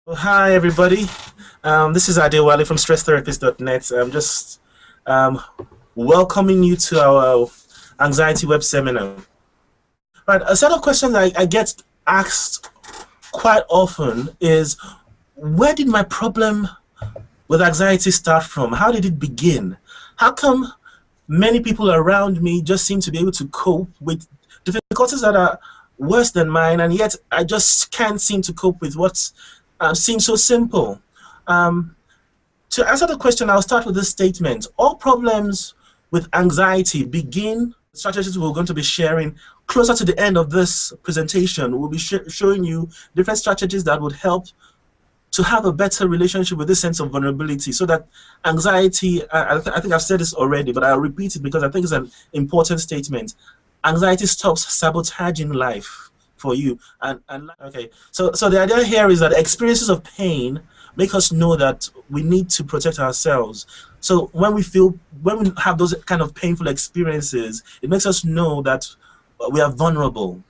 Well, hi, everybody. This is Adewale from StressTherapist.net. I'm just welcoming you to our anxiety web seminar. Right, a set of questions I get asked quite often is, where did my problem with anxiety start from? How did it begin? How come many people around me just seem to be able to cope with difficulties that are worse than mine, and yet I just can't seem to cope with what seems so simple? To answer the question, I'll start with this statement. All problems with anxiety begin. Strategies we're going to be sharing closer to the end of this presentation. We'll be showing you different strategies that would help to have a better relationship with this sense of vulnerability, so that anxiety, I think I've said this already, but I'll repeat it because I think it's an important statement. Anxiety stops sabotaging life for you. Okay, so the idea here is that experiences of pain make us know that we need to protect ourselves. So when we have those kind of painful experiences, it makes us know that we are vulnerable.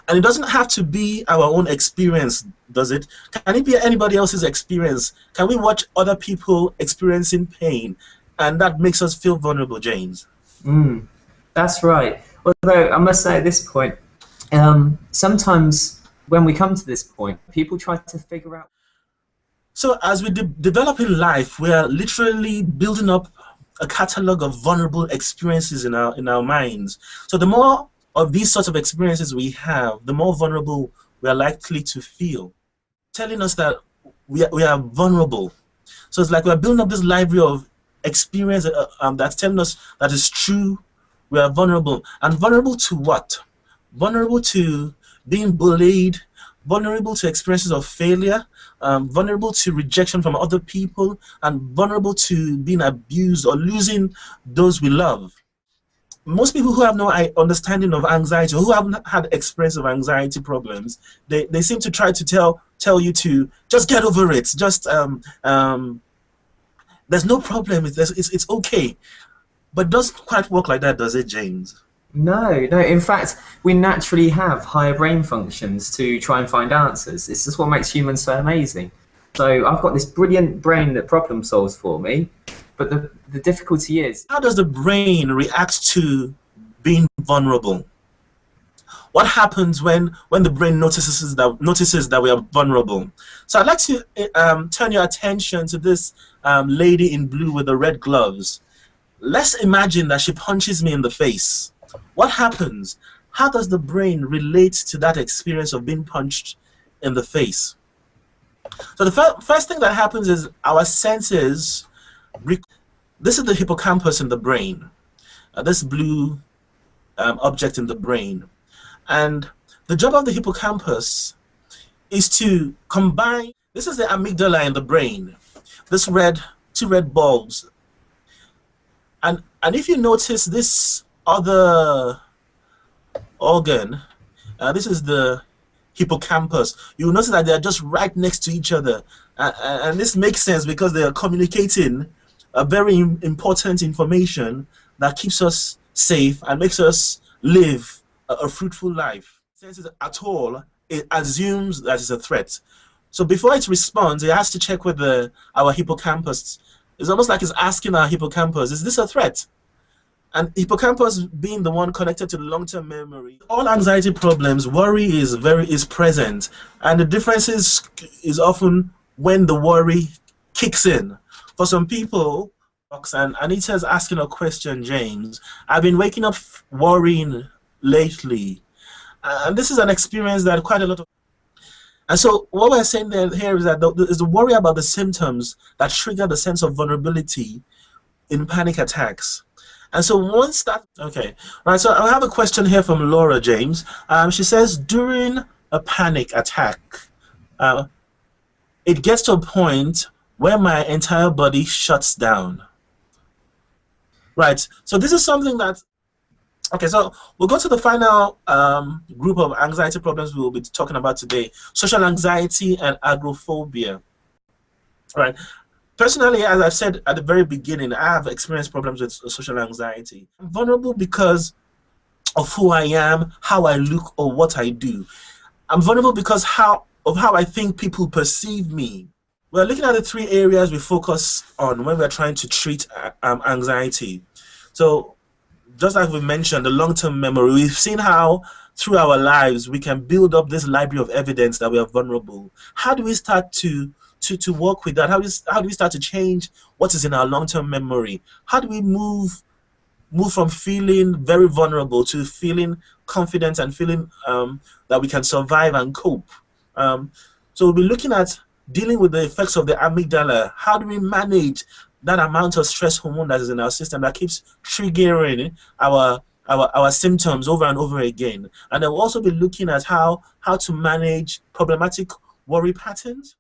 And it doesn't have to be our own experience, does it? Can it be anybody else's experience? Can we watch other people experiencing pain, and that makes us feel vulnerable, James? That's right. Although I must say at this point, sometimes when we come to this point, people try to figure out. So as we develop in life, we are literally building up a catalog of vulnerable experiences in our minds. So the more of these sorts of experiences we have, the more vulnerable we are likely to feel, telling us that we are vulnerable. So it's like we're building up this library of experience that's telling us that it's true, we are vulnerable. And vulnerable to what? Vulnerable to being bullied, vulnerable to experiences of failure, vulnerable to rejection from other people, and vulnerable to being abused or losing those we love. Most people who have no understanding of anxiety, or who haven't had experience of anxiety problems, they seem to try to tell you to just get over it. Just there's no problem. It's okay. But it doesn't quite work like that, does it, James? No. In fact, we naturally have higher brain functions to try and find answers. It's just what makes humans so amazing. So I've got this brilliant brain that problem solves for me, but the difficulty is, how does the brain react to being vulnerable? What happens when the brain notices that we are vulnerable? So I'd like to turn your attention to this lady in blue with the red gloves. Let's imagine that she punches me in the face. What happens? How does the brain relate to that experience of being punched in the face? So the first thing that happens is our senses. This is the hippocampus in the brain, this blue object in the brain. And the job of the hippocampus is to combine. This is the amygdala in the brain, this two red bulbs. And if you notice this other organ, this is the hippocampus, you'll notice that they're just right next to each other. And this makes sense because they are communicating a very important information that keeps us safe and makes us live a fruitful life. Since it at all, it assumes that it's a threat. So before it responds, it has to check with our hippocampus. It's almost like it's asking our hippocampus, is this a threat? And hippocampus being the one connected to the long-term memory. All anxiety problems, worry is present, and the difference is often when the worry kicks in. For some people, and Anita's asking a question, James, I've been waking up worrying lately. And this is an experience that quite a lot of. And so what we're saying here is that is the worry about the symptoms that trigger the sense of vulnerability in panic attacks. And so once that, okay, right, so I have a question here from Laura, James. She says, during a panic attack, it gets to a point where my entire body shuts down. Right, so this is something that, okay, so we'll go to the final group of anxiety problems we will be talking about today: social anxiety and agoraphobia. Right. Personally, as I've said at the very beginning, I have experienced problems with social anxiety. I'm vulnerable because of who I am, how I look, or what I do. I'm vulnerable because of how I think people perceive me. We're looking at the three areas we focus on when we're trying to treat anxiety. So just like we mentioned, the long-term memory, we've seen how through our lives we can build up this library of evidence that we are vulnerable. How do we start to work with that? How do we start to change what is in our long-term memory? How do we move from feeling very vulnerable to feeling confident and feeling that we can survive and cope? So we'll be looking at dealing with the effects of the amygdala. How do we manage that amount of stress hormone that is in our system that keeps triggering our symptoms over and over again? And then we'll also be looking at how to manage problematic worry patterns.